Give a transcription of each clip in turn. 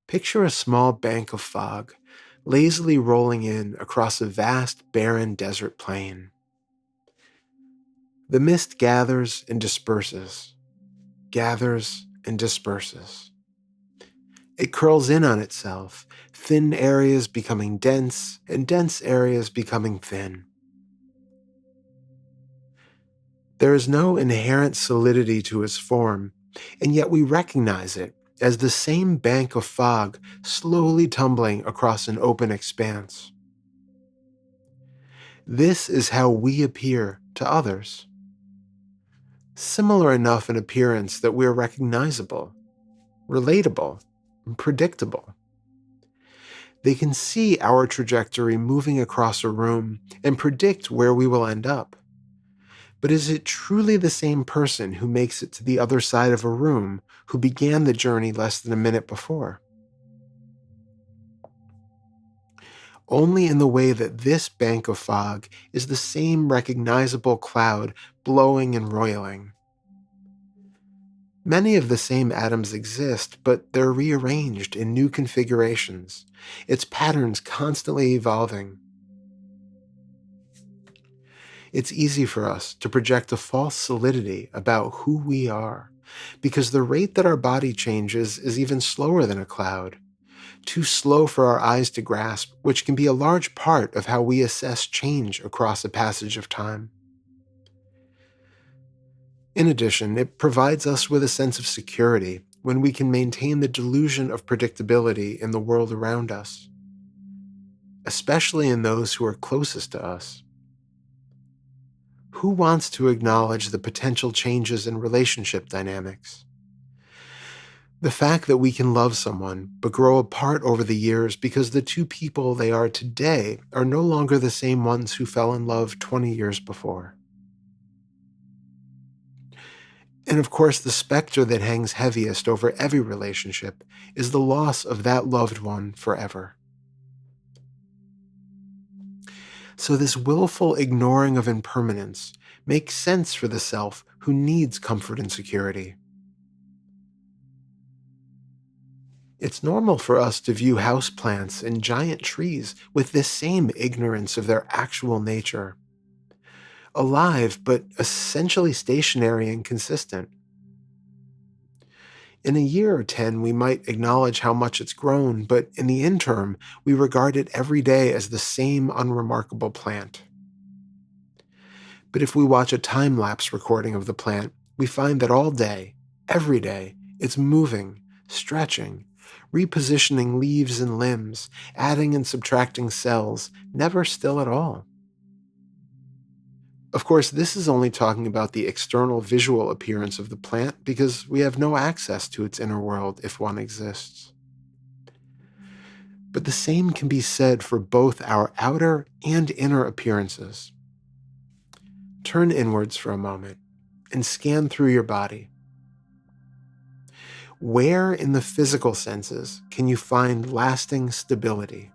Picture a small bank of fog lazily rolling in across a vast, barren desert plain. The mist gathers and disperses, gathers and disperses. It curls in on itself, thin areas becoming dense and dense areas becoming thin. There is no inherent solidity to its form, and yet we recognize it as the same bank of fog slowly tumbling across an open expanse. This is how we appear to others. Similar enough in appearance that we are recognizable, relatable, and predictable. They can see our trajectory moving across a room and predict where we will end up. But is it truly the same person who makes it to the other side of a room who began the journey less than a minute before? Only in the way that this bank of fog is the same recognizable cloud blowing and roiling. Many of the same atoms exist, but they're rearranged in new configurations, its patterns constantly evolving. It's easy for us to project a false solidity about who we are, because the rate that our body changes is even slower than a cloud, too slow for our eyes to grasp, which can be a large part of how we assess change across a passage of time. In addition, it provides us with a sense of security when we can maintain the delusion of predictability in the world around us, especially in those who are closest to us. Who wants to acknowledge the potential changes in relationship dynamics? The fact that we can love someone but grow apart over the years because the two people they are today are no longer the same ones who fell in love 20 years before. And of course, the specter that hangs heaviest over every relationship is the loss of that loved one forever. So this willful ignoring of impermanence makes sense for the self who needs comfort and security. It's normal for us to view houseplants and giant trees with this same ignorance of their actual nature. Alive, but essentially stationary and consistent. In a year or 10, we might acknowledge how much it's grown, but in the interim, we regard it every day as the same unremarkable plant. But if we watch a time-lapse recording of the plant, we find that all day, every day, it's moving, stretching, repositioning leaves and limbs, adding and subtracting cells, never still at all. Of course, this is only talking about the external visual appearance of the plant because we have no access to its inner world if one exists. But the same can be said for both our outer and inner appearances. Turn inwards for a moment and scan through your body. Where in the physical senses can you find lasting stability?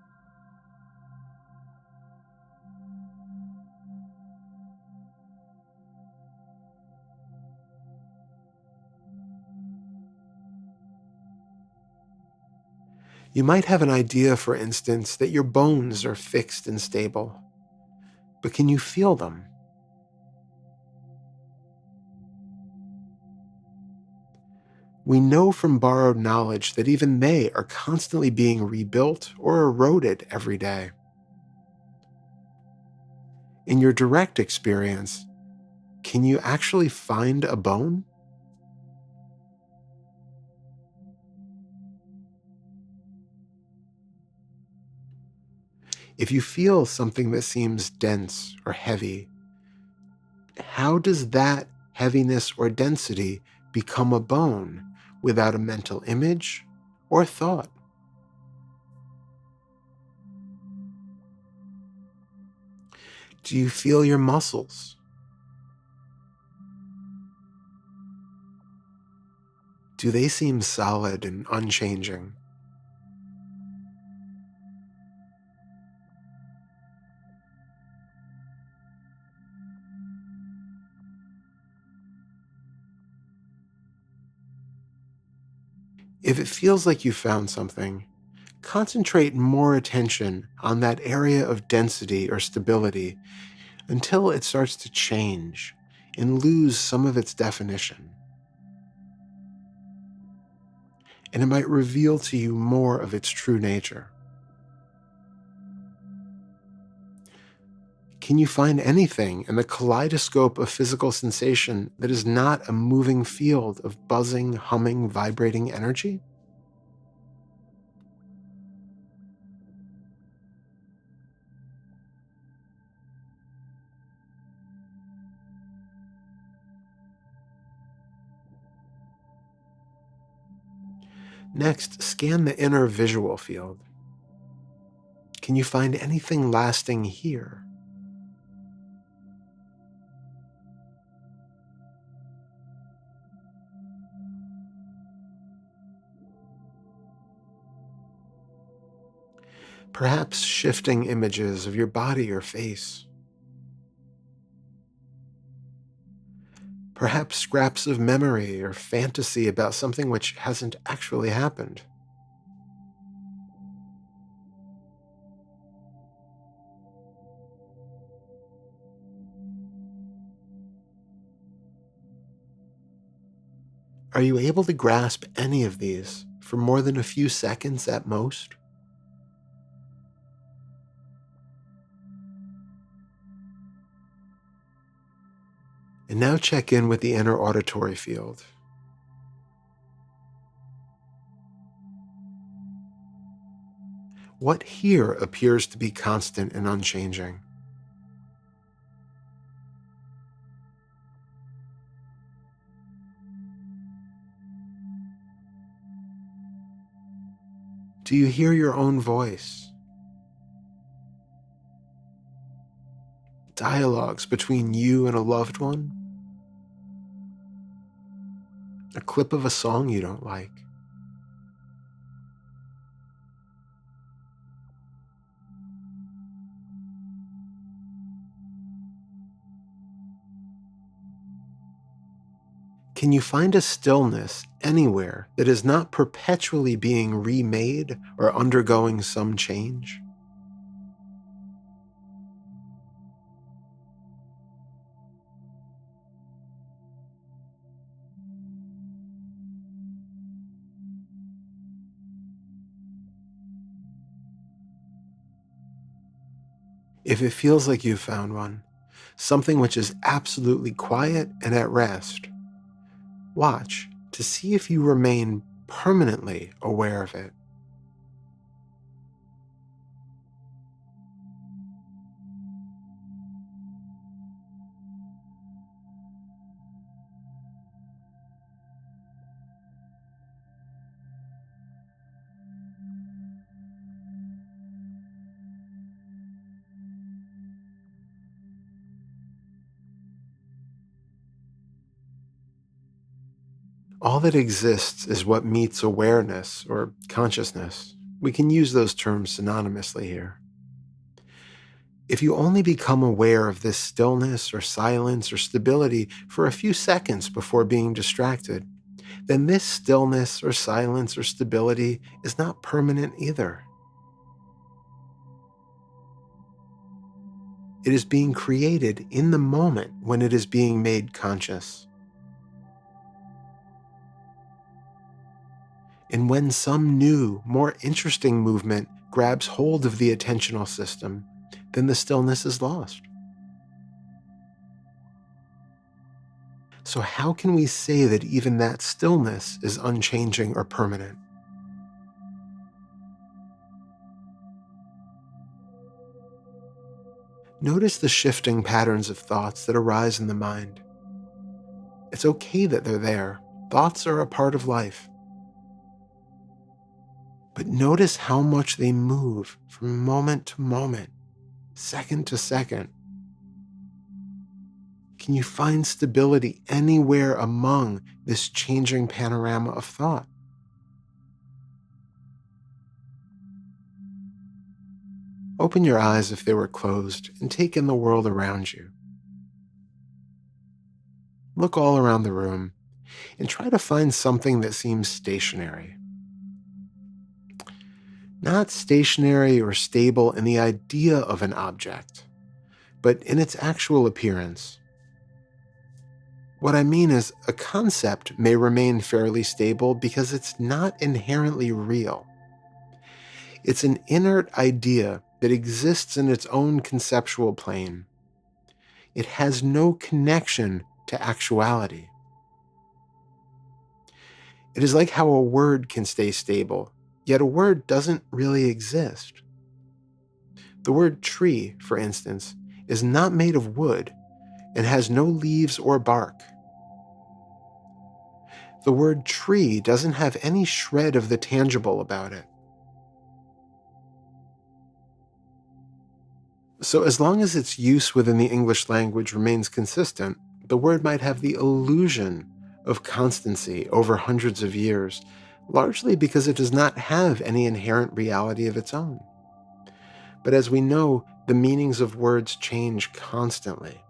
You might have an idea, for instance, that your bones are fixed and stable, but can you feel them? We know from borrowed knowledge that even they are constantly being rebuilt or eroded every day. In your direct experience, can you actually find a bone? If you feel something that seems dense or heavy, how does that heaviness or density become a bone without a mental image or thought? Do you feel your muscles? Do they seem solid and unchanging? If it feels like you found something, concentrate more attention on that area of density or stability until it starts to change and lose some of its definition. And it might reveal to you more of its true nature. Can you find anything in the kaleidoscope of physical sensation that is not a moving field of buzzing, humming, vibrating energy? Next, scan the inner visual field. Can you find anything lasting here? Perhaps shifting images of your body or face. Perhaps scraps of memory or fantasy about something which hasn't actually happened. Are you able to grasp any of these for more than a few seconds at most? And now check in with the inner auditory field. What here appears to be constant and unchanging? Do you hear your own voice? Dialogues between you and a loved one? A clip of a song you don't like? Can you find a stillness anywhere that is not perpetually being remade or undergoing some change? If it feels like you've found one, something which is absolutely quiet and at rest, watch to see if you remain permanently aware of it. All that exists is what meets awareness or consciousness. We can use those terms synonymously here. If you only become aware of this stillness or silence or stability for a few seconds before being distracted, then this stillness or silence or stability is not permanent either. It is being created in the moment when it is being made conscious. And when some new, more interesting movement grabs hold of the attentional system, then the stillness is lost. So, how can we say that even that stillness is unchanging or permanent? Notice the shifting patterns of thoughts that arise in the mind. It's okay that they're there. Thoughts are a part of life. But notice how much they move from moment to moment, second to second. Can you find stability anywhere among this changing panorama of thought? Open your eyes if they were closed and take in the world around you. Look all around the room and try to find something that seems stationary. Not stationary or stable in the idea of an object, but in its actual appearance. What I mean is, a concept may remain fairly stable because it's not inherently real. It's an inert idea that exists in its own conceptual plane. It has no connection to actuality. It is like how a word can stay stable, yet a word doesn't really exist. The word tree, for instance, is not made of wood and has no leaves or bark. The word tree doesn't have any shred of the tangible about it. So as long as its use within the English language remains consistent, the word might have the illusion of constancy over hundreds of years, largely because it does not have any inherent reality of its own. But as we know, the meanings of words change constantly.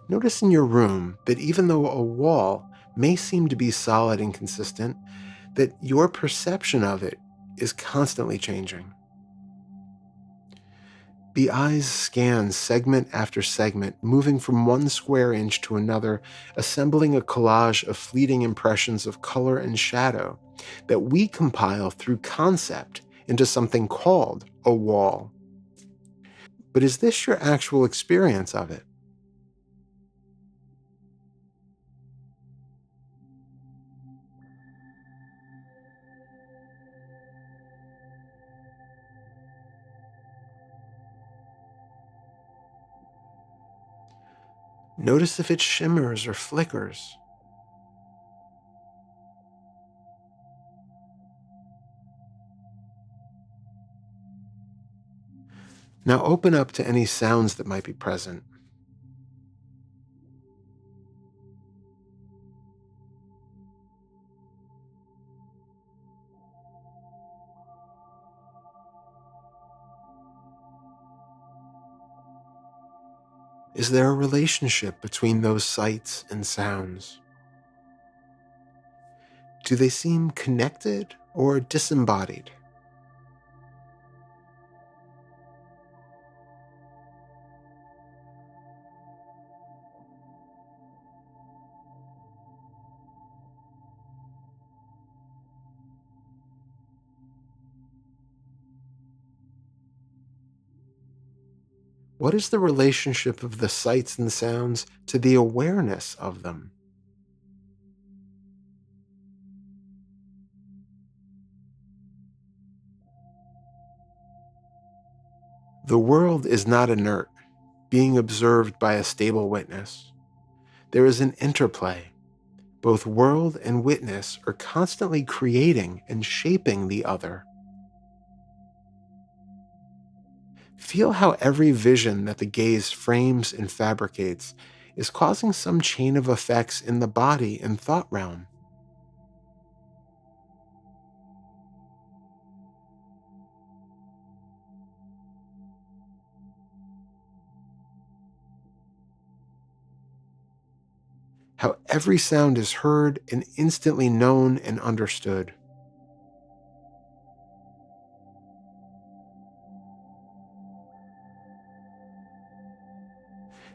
Notice in your room that even though a wall may seem to be solid and consistent, that your perception of it is constantly changing. The eyes scan segment after segment, moving from one square inch to another, assembling a collage of fleeting impressions of color and shadow that we compile through concept into something called a wall. But is this your actual experience of it? Notice if it shimmers or flickers. Now open up to any sounds that might be present. Is there a relationship between those sights and sounds? Do they seem connected or disembodied? What is the relationship of the sights and sounds to the awareness of them? The world is not inert, being observed by a stable witness. There is an interplay. Both world and witness are constantly creating and shaping the other. Feel how every vision that the gaze frames and fabricates is causing some chain of effects in the body and thought realm. How every sound is heard and instantly known and understood.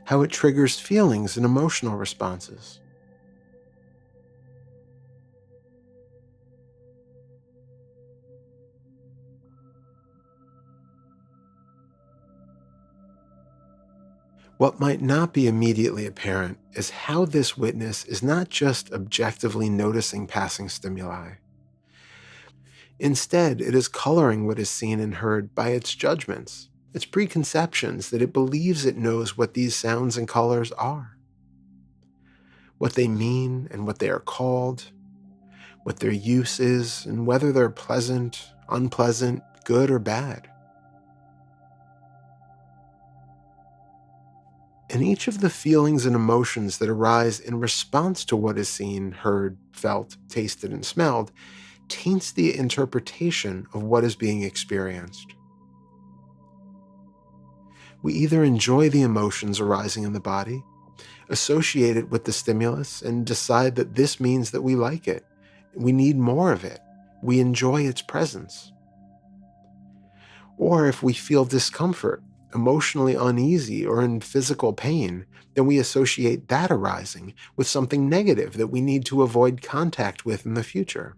How it triggers feelings and emotional responses. What might not be immediately apparent is how this witness is not just objectively noticing passing stimuli. Instead, it is coloring what is seen and heard by its judgments, its preconceptions that it believes it knows what these sounds and colors are, what they mean and what they are called, what their use is, and whether they're pleasant, unpleasant, good, or bad. And each of the feelings and emotions that arise in response to what is seen, heard, felt, tasted, and smelled taints the interpretation of what is being experienced. We either enjoy the emotions arising in the body, associate it with the stimulus, and decide that this means that we like it. We need more of it. We enjoy its presence. Or if we feel discomfort, emotionally uneasy, or in physical pain, then we associate that arising with something negative that we need to avoid contact with in the future.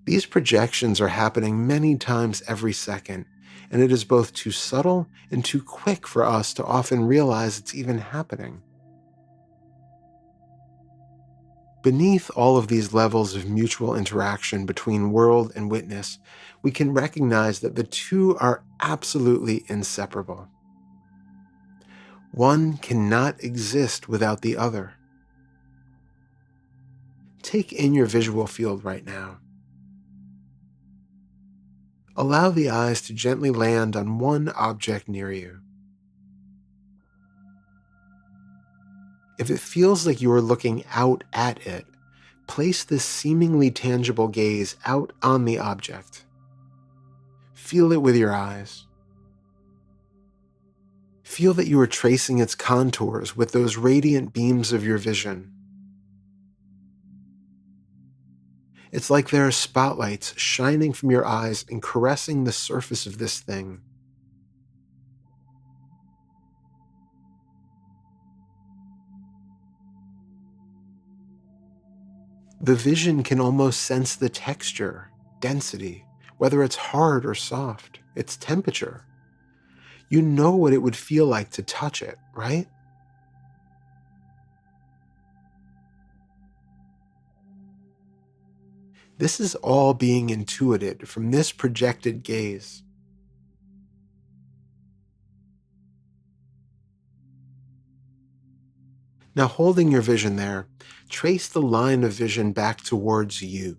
These projections are happening many times every second, and it is both too subtle and too quick for us to often realize it's even happening. Beneath all of these levels of mutual interaction between world and witness, we can recognize that the two are absolutely inseparable. One cannot exist without the other. Take in your visual field right now. Allow the eyes to gently land on one object near you. If it feels like you are looking out at it, place this seemingly tangible gaze out on the object. Feel it with your eyes. Feel that you are tracing its contours with those radiant beams of your vision. It's like there are spotlights shining from your eyes and caressing the surface of this thing. The vision can almost sense the texture, density, whether it's hard or soft, its temperature. You know what it would feel like to touch it, right? This is all being intuited from this projected gaze. Now, holding your vision there, trace the line of vision back towards you.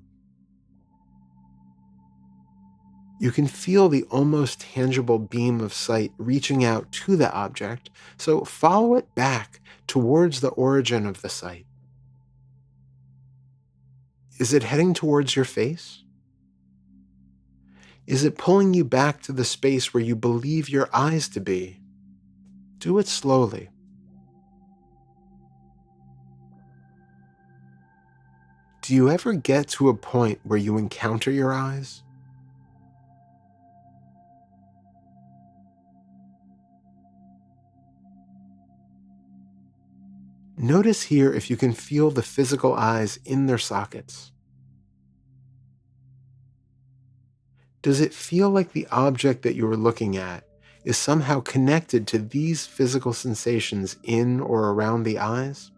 You can feel the almost tangible beam of sight reaching out to the object, so follow it back towards the origin of the sight. Is it heading towards your face? Is it pulling you back to the space where you believe your eyes to be? Do it slowly. Do you ever get to a point where you encounter your eyes? Notice here if you can feel the physical eyes in their sockets. Does it feel like the object that you are looking at is somehow connected to these physical sensations in or around the eyes?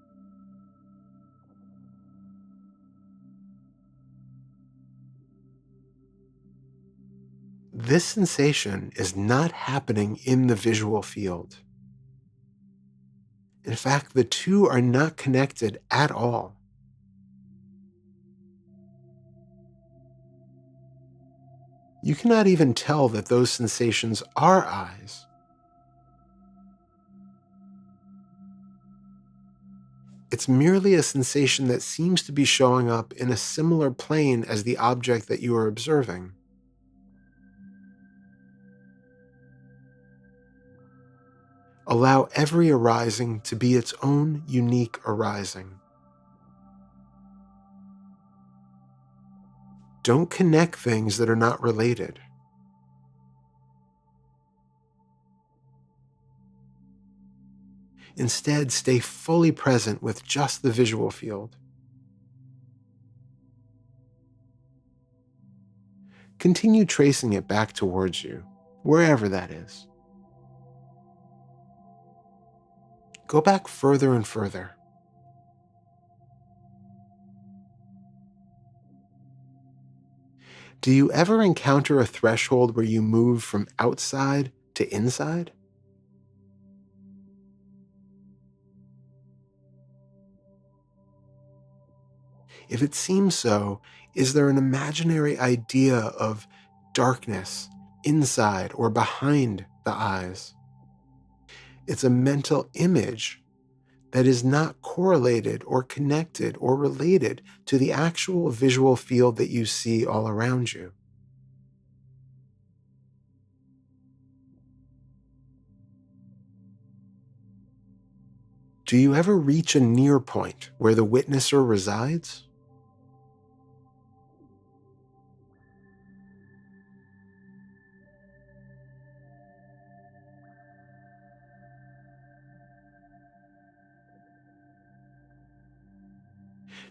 This sensation is not happening in the visual field. In fact, the two are not connected at all. You cannot even tell that those sensations are eyes. It's merely a sensation that seems to be showing up in a similar plane as the object that you are observing. Allow every arising to be its own unique arising. Don't connect things that are not related. Instead, stay fully present with just the visual field. Continue tracing it back towards you, wherever that is. Go back further and further. Do you ever encounter a threshold where you move from outside to inside? If it seems so, is there an imaginary idea of darkness inside or behind the eyes? It's a mental image that is not correlated or connected or related to the actual visual field that you see all around you. Do you ever reach a near point where the witnesser resides?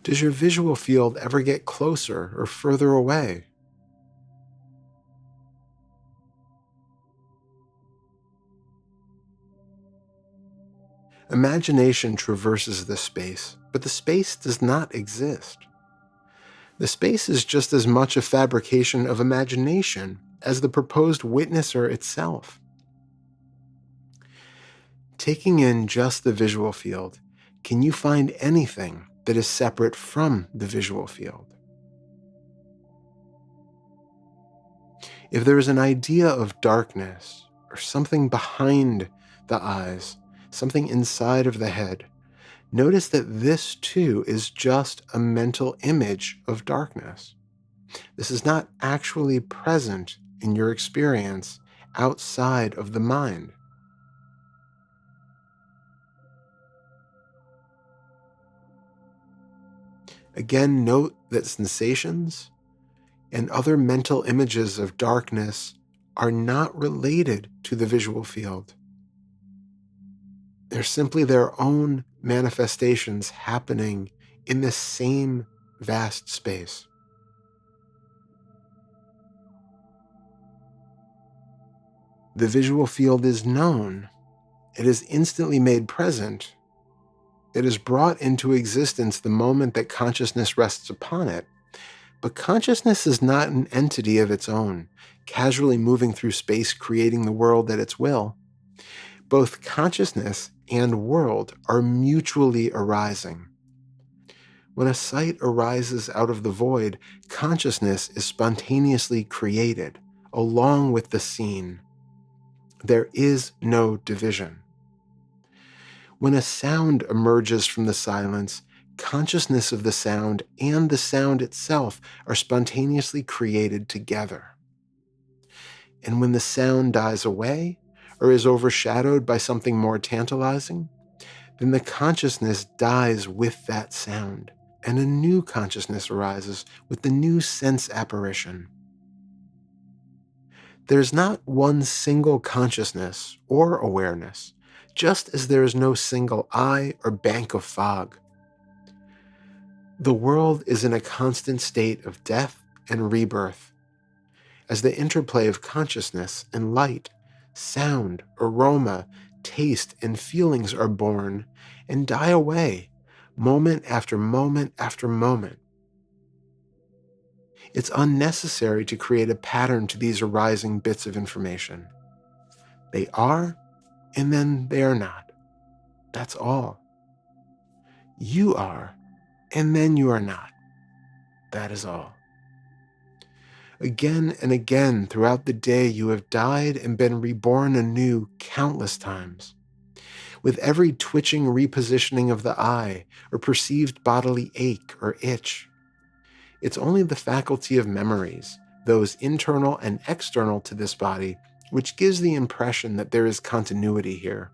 Does your visual field ever get closer or further away? Imagination traverses the space, but the space does not exist. The space is just as much a fabrication of imagination as the proposed witnesser itself. Taking in just the visual field, can you find anything that is separate from the visual field? If there is an idea of darkness or something behind the eyes, something inside of the head, notice that this too is just a mental image of darkness. This is not actually present in your experience outside of the mind. Again, note that sensations and other mental images of darkness are not related to the visual field. They're simply their own manifestations happening in the same vast space. The visual field is known. It is instantly made present. It is brought into existence the moment that consciousness rests upon it. But consciousness is not an entity of its own, casually moving through space, creating the world at its will. Both consciousness and world are mutually arising. When a sight arises out of the void, consciousness is spontaneously created, along with the scene. There is no division. When a sound emerges from the silence, consciousness of the sound and the sound itself are spontaneously created together. And when the sound dies away or is overshadowed by something more tantalizing, then the consciousness dies with that sound, and a new consciousness arises with the new sense apparition. There's not one single consciousness or awareness, just as there is no single eye or bank of fog. The world is in a constant state of death and rebirth, as the interplay of consciousness and light, sound, aroma, taste, and feelings are born and die away, moment after moment after moment. It's unnecessary to create a pattern to these arising bits of information. They are, and then they are not. That's all. You are, and then you are not. That is all. Again and again throughout the day, you have died and been reborn anew countless times. With every twitching repositioning of the eye or perceived bodily ache or itch, it's only the faculty of memories, those internal and external to this body, which gives the impression that there is continuity here.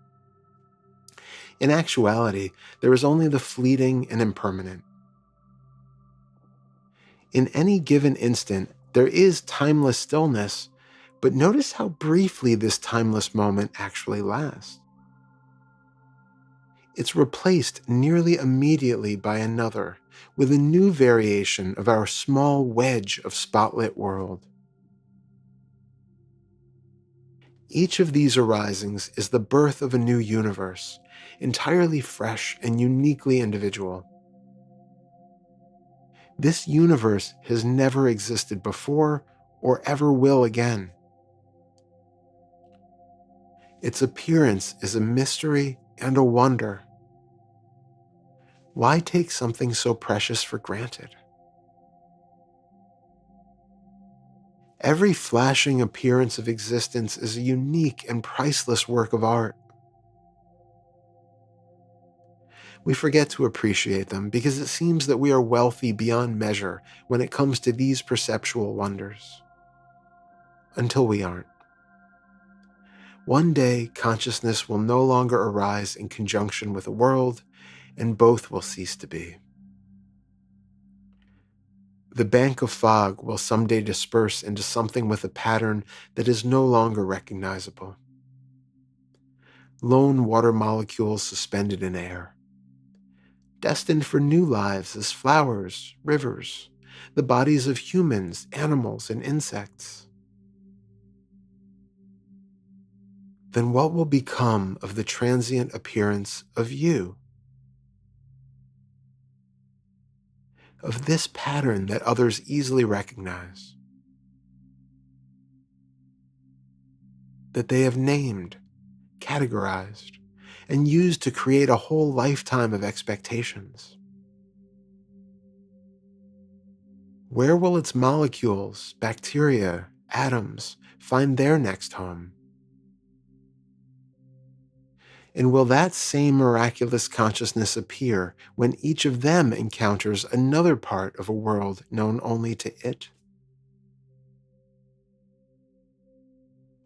In actuality, there is only the fleeting and impermanent. In any given instant, there is timeless stillness, but notice how briefly this timeless moment actually lasts. It's replaced nearly immediately by another, with a new variation of our small wedge of spotlit world. Each of these arisings is the birth of a new universe, entirely fresh and uniquely individual. This universe has never existed before or ever will again. Its appearance is a mystery and a wonder. Why take something so precious for granted? Every flashing appearance of existence is a unique and priceless work of art. We forget to appreciate them because it seems that we are wealthy beyond measure when it comes to these perceptual wonders. Until we aren't. One day, consciousness will no longer arise in conjunction with a world, and both will cease to be. The bank of fog will someday disperse into something with a pattern that is no longer recognizable. Lone water molecules suspended in air, destined for new lives as flowers, rivers, the bodies of humans, animals, and insects. Then what will become of the transient appearance of you? Of this pattern that others easily recognize, that they have named, categorized, and used to create a whole lifetime of expectations? Where will its molecules, bacteria, atoms find their next home? And will that same miraculous consciousness appear when each of them encounters another part of a world known only to it?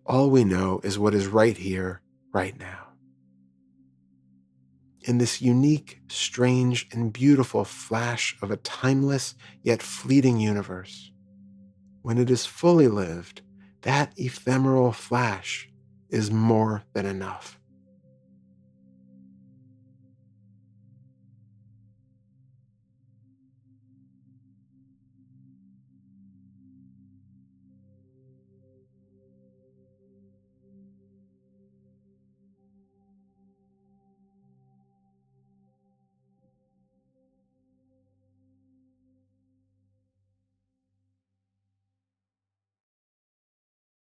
All we know is what is right here, right now. In this unique, strange, and beautiful flash of a timeless yet fleeting universe. When it is fully lived, that ephemeral flash is more than enough.